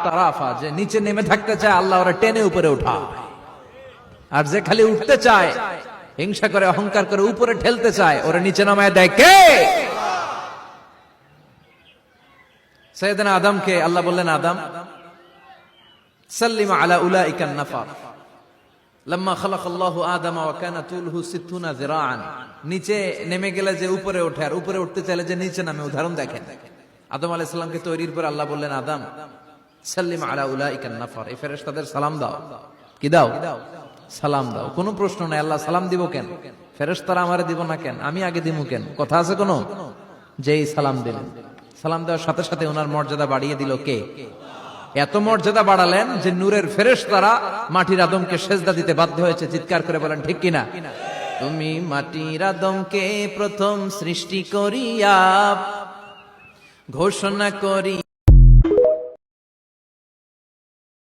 তারাফা, যে নিচে নেমে থাকতে চায় আল্লাহ ওরা টেনে উপরে উঠায়, আর যে খালি উঠতে চায়, হিংসা করে অহংকার করে উপরে ঠেলতে চায়, ওরা নিচে নামায় দেয় কে? সাইয়েদনা আদমকে আল্লাহ বললেন, আদম সাল্লিম আলা উলাইকান নাফার লাম্মা খালাকাল্লাহু আদামা ওয়া কানা তুলহু 60 যিরাআন। নিচে নেমে গেলে যে উপরে ওঠে, আর উপরে উঠতে চাইলে যে নিচে নামে, উদাহরণ দেখেন। আদম আলাইহিস সালামকে তৈরির পর আল্লাহ বললেন, আদম সাল্লিম আলা উলাইকান নাফার, এই ফেরেশতাদের সালাম দাও। কি দাও? সালাম দাও। কোনো প্রশ্ন নাই, আল্লাহ সালাম দিব কেন? ফেরেশতারা আমারে দিব না কেন? আমি আগে দিব কেন? কথা আছে কোনো? যেই সালাম দিলেন, সালাম দেওয়ার সাথে সাথে ওনার মর্যাদা বাড়িয়ে দিল কে? এত মর্যাদা বাড়ালেন যে নূরের ফেরেশতারা মাটির আদমকে সেজদা দিতে বাধ্য হয়েছে। চিৎকার করে বলেন ঠিক কিনা? তুমি মাটির আদমকে প্রথম সৃষ্টি করিয়া ঘোষণা করি